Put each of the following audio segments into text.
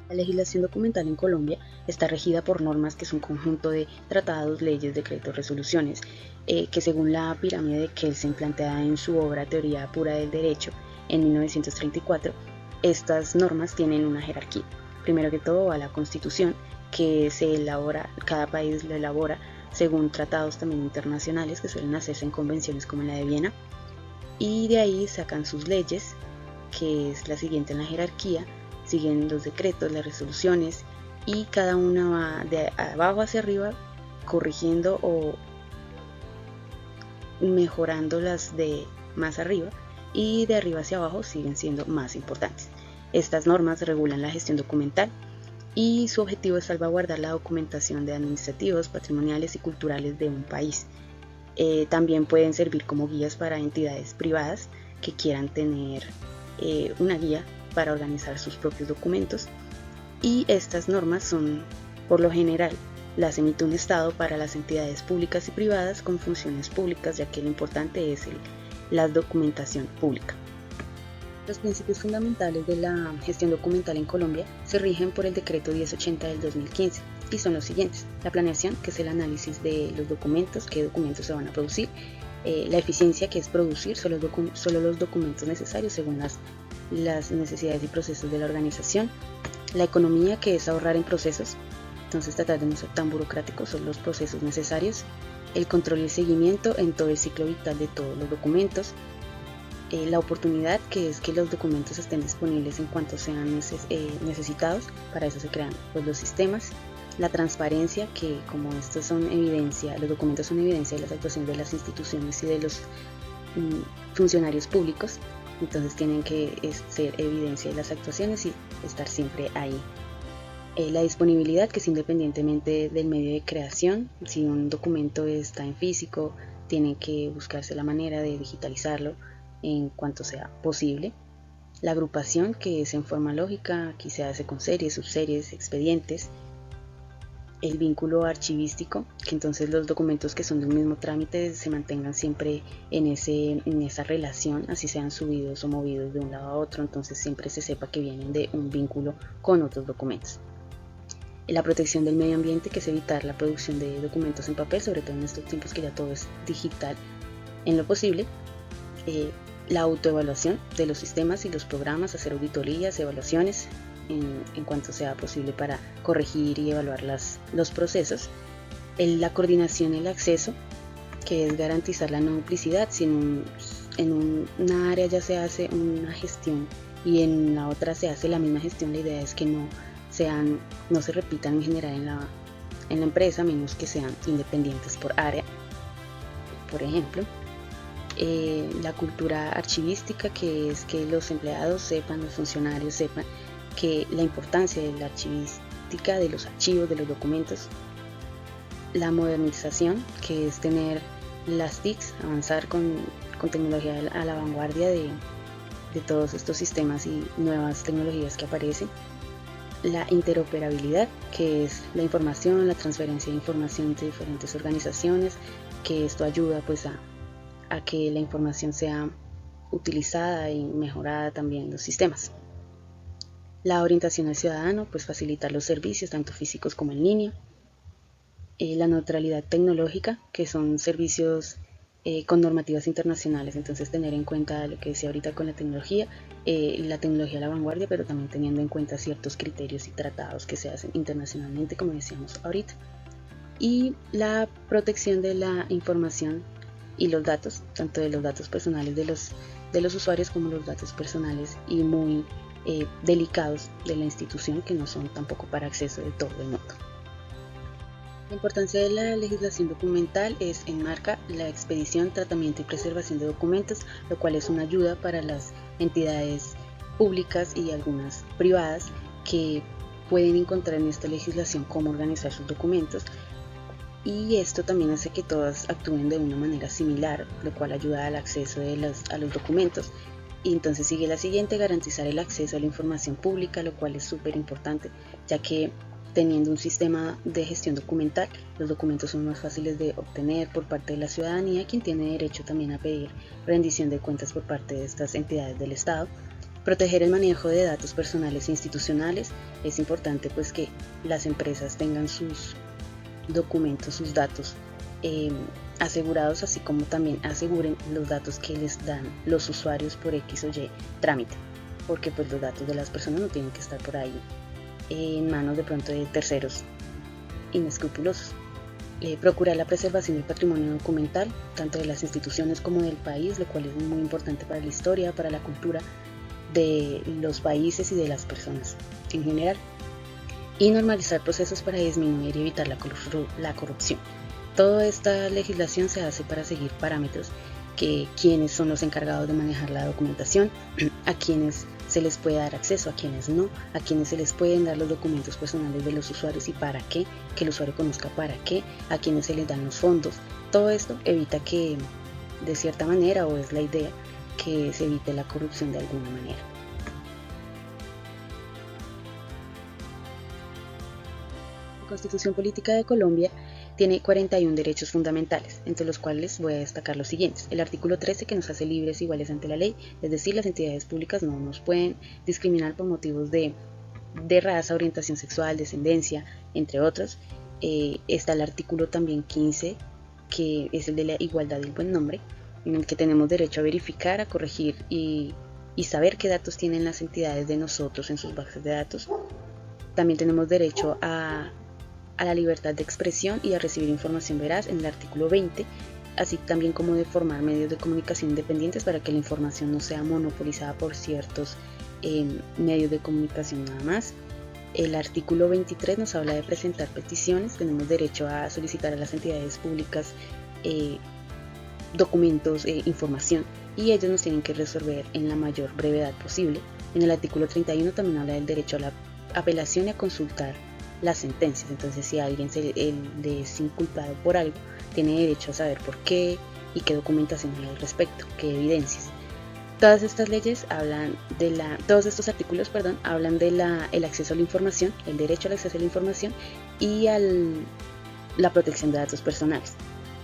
La legislación documental en Colombia está regida por normas que son un conjunto de tratados, leyes, decretos, resoluciones, que según la pirámide de Kelsen planteada en su obra Teoría Pura del Derecho en 1934, estas normas tienen una jerarquía. Primero que todo va la Constitución, que se elabora, cada país la elabora según tratados también internacionales que suelen hacerse en convenciones como la de Viena, y de ahí sacan sus leyes, que es la siguiente en la jerarquía, siguen los decretos, las resoluciones, y cada una va de abajo hacia arriba corrigiendo o mejorando las de más arriba, y de arriba hacia abajo siguen siendo más importantes. Estas normas regulan la gestión documental y su objetivo es salvaguardar la documentación de administrativos, patrimoniales y culturales de un país. También pueden servir como guías para entidades privadas que quieran tener una guía para organizar sus propios documentos, y estas normas son, por lo general, las emite un Estado para las entidades públicas y privadas con funciones públicas, ya que lo importante es la documentación pública. Los principios fundamentales de la gestión documental en Colombia se rigen por el Decreto 1080 del 2015 y son los siguientes: la planeación, que es el análisis de los documentos, qué documentos se van a producir; la eficiencia, que es producir solo los documentos necesarios según las necesidades y procesos de la organización; la economía, que es ahorrar en procesos, entonces tratar de no ser tan burocráticos, son los procesos necesarios; el control y el seguimiento en todo el ciclo vital de todos los documentos; la oportunidad, que es que los documentos estén disponibles en cuanto sean necesitados, para eso se crean pues, los sistemas; la transparencia, que como estos son evidencia, los documentos son evidencia de las actuaciones de las instituciones y de los funcionarios públicos, entonces tienen que ser evidencia de las actuaciones y estar siempre ahí. La disponibilidad, que es independientemente del medio de creación, si un documento está en físico, tiene que buscarse la manera de digitalizarlo en cuanto sea posible. La agrupación, que es en forma lógica, aquí se hace con series, subseries, expedientes. El vínculo archivístico, que entonces los documentos que son de un mismo trámite se mantengan siempre en esa relación, así sean subidos o movidos de un lado a otro, entonces siempre se sepa que vienen de un vínculo con otros documentos. La protección del medio ambiente, que es evitar la producción de documentos en papel, sobre todo en estos tiempos que ya todo es digital en lo posible. La autoevaluación de los sistemas y los programas, hacer auditorías, evaluaciones en cuanto sea posible para corregir y evaluar los procesos. La coordinación y el acceso, que es garantizar la no duplicidad. Si en una área ya se hace una gestión y en la otra se hace la misma gestión, la idea es que no se repitan en general en la empresa, menos que sean independientes por área, por ejemplo. La cultura archivística, que es que los empleados sepan, los funcionarios sepan que la importancia de la archivística, de los archivos, de los documentos. La modernización, que es tener las TICs, avanzar con tecnología a la vanguardia de todos estos sistemas y nuevas tecnologías que aparecen. La interoperabilidad, que es la información, la transferencia de información entre diferentes organizaciones, que esto ayuda pues a que la información sea utilizada y mejorada también en los sistemas. La orientación al ciudadano, pues facilitar los servicios tanto físicos como en línea. La neutralidad tecnológica, que son servicios con normativas internacionales, entonces tener en cuenta lo que decía ahorita con la tecnología a la vanguardia, pero también teniendo en cuenta ciertos criterios y tratados que se hacen internacionalmente, como decíamos ahorita. Y la protección de la información y los datos, tanto de los datos personales de los usuarios como los datos personales y muy delicados de la institución, que no son tampoco para acceso de todo el mundo. La importancia de la legislación documental enmarca la expedición, tratamiento y preservación de documentos, lo cual es una ayuda para las entidades públicas y algunas privadas que pueden encontrar en esta legislación cómo organizar sus documentos, y esto también hace que todas actúen de una manera similar, lo cual ayuda al acceso a los documentos. Y entonces sigue la siguiente: garantizar el acceso a la información pública, lo cual es súper importante, ya que teniendo un sistema de gestión documental, los documentos son más fáciles de obtener por parte de la ciudadanía, quien tiene derecho también a pedir rendición de cuentas por parte de estas entidades del Estado, Proteger el manejo de datos personales e institucionales. Es importante pues que las empresas tengan sus documentos, sus datos asegurados, así como también aseguren los datos que les dan los usuarios por X o Y trámite, porque pues los datos de las personas no tienen que estar por ahí en manos de pronto de terceros inescrupulosos. Procurar la preservación del patrimonio documental, tanto de las instituciones como del país, lo cual es muy importante para la historia, para la cultura de los países y de las personas en general. Y normalizar procesos para disminuir y evitar la corrupción. Toda esta legislación se hace para seguir parámetros que quienes son los encargados de manejar la documentación, a quienes se les puede dar acceso, a quienes no, a quienes se les pueden dar los documentos personales de los usuarios y para qué, que el usuario conozca para qué, a quienes se les dan los fondos. Todo esto evita que, de cierta manera, o es la idea, que se evite la corrupción de alguna manera. La Constitución Política de Colombia tiene 41 derechos fundamentales, entre los cuales voy a destacar los siguientes. El artículo 13, que nos hace libres e iguales ante la ley, es decir, las entidades públicas no nos pueden discriminar por motivos de raza, orientación sexual, descendencia, entre otros. Está el artículo también 15, que es el de la igualdad y el buen nombre, en el que tenemos derecho a verificar, a corregir y saber qué datos tienen las entidades de nosotros en sus bases de datos. También tenemos derecho a la libertad de expresión y a recibir información veraz en el artículo 20, así también como de formar medios de comunicación independientes para que la información no sea monopolizada por ciertos medios de comunicación nada más. El artículo 23 nos habla de presentar peticiones. Tenemos derecho a solicitar a las entidades públicas documentos, información, y ellos nos tienen que resolver en la mayor brevedad posible. En el artículo 31 también habla del derecho a la apelación y a consultar las sentencias. Entonces, si a alguien le es inculpado por algo, tiene derecho a saber por qué y qué documentación hay al respecto, qué evidencias. Todas estas leyes todos estos artículos, hablan de el acceso a la información, el derecho al acceso a la información y la protección de datos personales.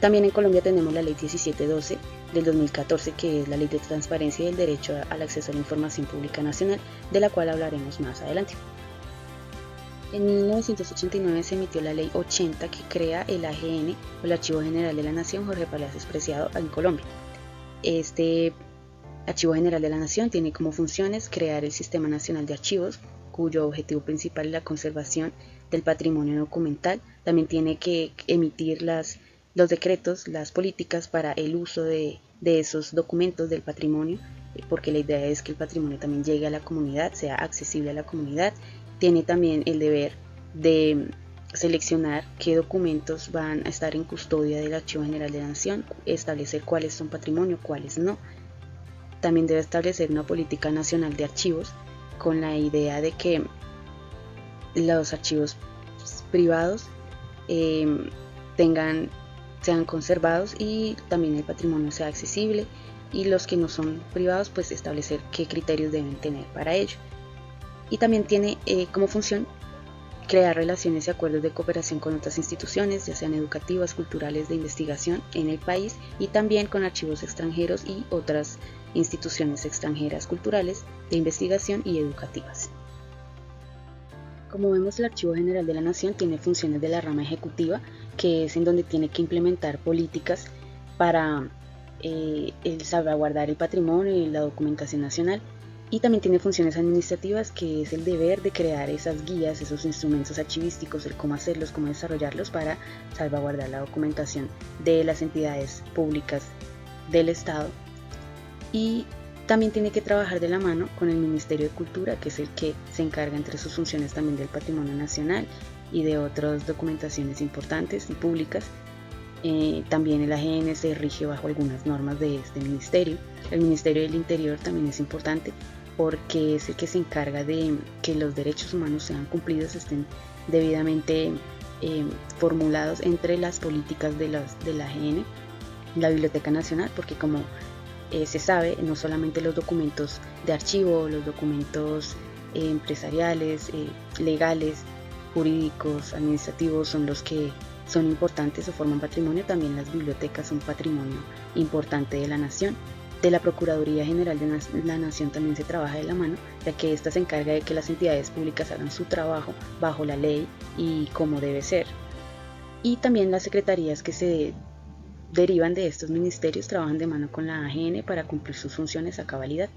También en Colombia tenemos la ley 1712 del 2014, que es la ley de transparencia y el derecho al acceso a la información pública nacional, de la cual hablaremos más adelante. En 1989 se emitió la Ley 80, que crea el AGN, o el Archivo General de la Nación Jorge Palacios Preciado, en Colombia. Este Archivo General de la Nación tiene como funciones crear el Sistema Nacional de Archivos, cuyo objetivo principal es la conservación del patrimonio documental. También tiene que emitir los decretos, las políticas para el uso de esos documentos del patrimonio, porque la idea es que el patrimonio también llegue a la comunidad, sea accesible a la comunidad. Tiene también el deber de seleccionar qué documentos van a estar en custodia del Archivo General de la Nación, establecer cuáles son patrimonio, cuáles no. También debe establecer una política nacional de archivos, con la idea de que los archivos privados sean conservados y también el patrimonio sea accesible, y los que no son privados pues establecer qué criterios deben tener para ello. Y también tiene como función crear relaciones y acuerdos de cooperación con otras instituciones, ya sean educativas, culturales, de investigación en el país, y también con archivos extranjeros y otras instituciones extranjeras culturales, de investigación y educativas. Como vemos, el Archivo General de la Nación tiene funciones de la rama ejecutiva, que es en donde tiene que implementar políticas para el salvaguardar el patrimonio y la documentación nacional. Y también tiene funciones administrativas, que es el deber de crear esas guías, esos instrumentos archivísticos, el cómo hacerlos, cómo desarrollarlos para salvaguardar la documentación de las entidades públicas del Estado. Y también tiene que trabajar de la mano con el Ministerio de Cultura, que es el que se encarga entre sus funciones también del patrimonio nacional y de otras documentaciones importantes y públicas. También el AGN se rige bajo algunas normas de este ministerio. El Ministerio del Interior también es importante, porque es el que se encarga de que los derechos humanos sean cumplidos, estén debidamente formulados entre las políticas de la AGN. La Biblioteca Nacional, porque como se sabe, no solamente los documentos de archivo, los documentos empresariales, legales, jurídicos, administrativos son los que son importantes o forman patrimonio. También las bibliotecas son patrimonio importante de la nación. De la Procuraduría General de la Nación también se trabaja de la mano, ya que ésta se encarga de que las entidades públicas hagan su trabajo bajo la ley y como debe ser. Y también las secretarías que se derivan de estos ministerios trabajan de mano con la AGN para cumplir sus funciones a cabalidad.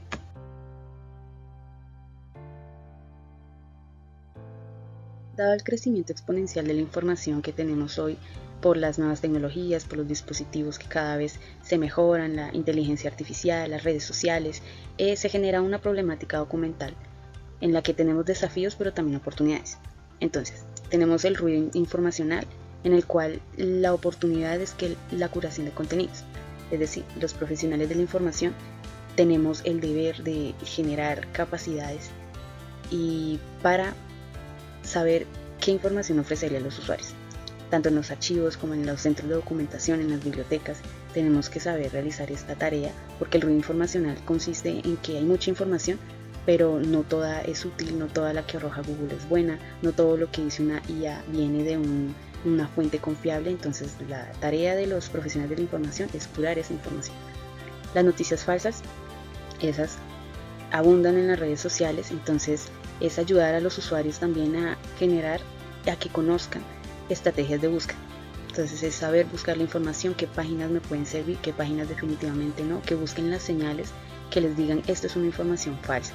Dado el crecimiento exponencial de la información que tenemos hoy por las nuevas tecnologías, por los dispositivos que cada vez se mejoran, la inteligencia artificial, las redes sociales, se genera una problemática documental en la que tenemos desafíos pero también oportunidades. Entonces, tenemos el ruido informacional, en el cual la oportunidad es que la curación de contenidos, es decir, los profesionales de la información tenemos el deber de generar capacidades y para saber qué información ofrecerle a los usuarios. Tanto en los archivos como en los centros de documentación, en las bibliotecas, tenemos que saber realizar esta tarea, porque el ruido informacional consiste en que hay mucha información, pero no toda es útil, no toda la que arroja Google es buena, no todo lo que dice una IA viene de una fuente confiable. Entonces la tarea de los profesionales de la información es curar esa información. Las noticias falsas, esas abundan en las redes sociales, entonces es ayudar a los usuarios también a generar, a que conozcan estrategias de búsqueda. Entonces es saber buscar la información, qué páginas me pueden servir, qué páginas definitivamente no, que busquen las señales que les digan esto es una información falsa.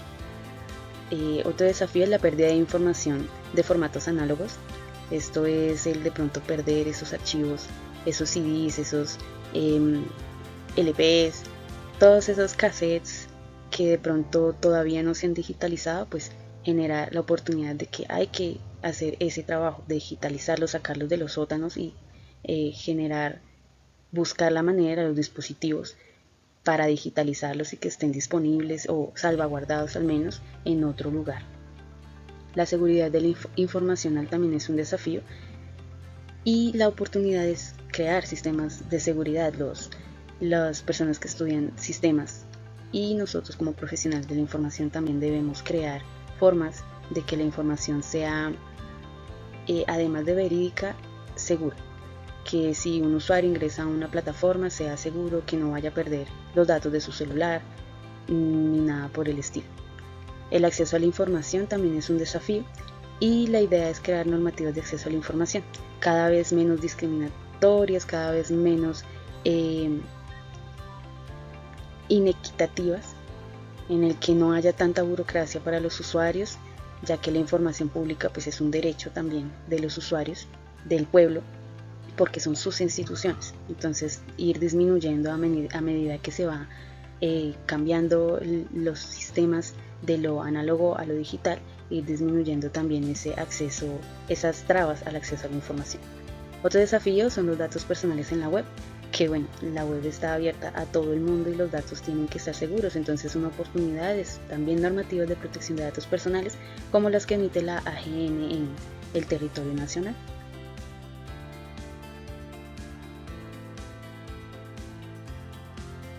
Otro desafío es la pérdida de información de formatos análogos. Esto es el de pronto perder esos archivos, esos CDs, esos LPs, todos esos cassettes que de pronto todavía no se han digitalizado, pues genera la oportunidad de que hay que hacer ese trabajo de digitalizarlos, sacarlos de los sótanos y buscar la manera, los dispositivos para digitalizarlos y que estén disponibles o salvaguardados al menos en otro lugar. La seguridad de la informacional también es un desafío y la oportunidad es crear sistemas de seguridad. Las personas que estudian sistemas y nosotros como profesionales de la información también debemos crear formas de que la información sea, además de verídica, segura. Que si un usuario ingresa a una plataforma sea seguro, que no vaya a perder los datos de su celular ni nada por el estilo. El acceso a la información también es un desafío y la idea es crear normativas de acceso a la información cada vez menos discriminatorias, cada vez menos inequitativas, en el que no haya tanta burocracia para los usuarios, ya que la información pública pues es un derecho también de los usuarios, del pueblo, porque son sus instituciones. Entonces ir disminuyendo a medida que se va cambiando los sistemas de lo análogo a lo digital, ir disminuyendo también ese acceso, esas trabas al acceso a la información. Otro desafío son los datos personales en la web, que bueno, la web está abierta a todo el mundo y los datos tienen que estar seguros. Entonces una oportunidad es también normativas de protección de datos personales como las que emite la AGN en el territorio nacional.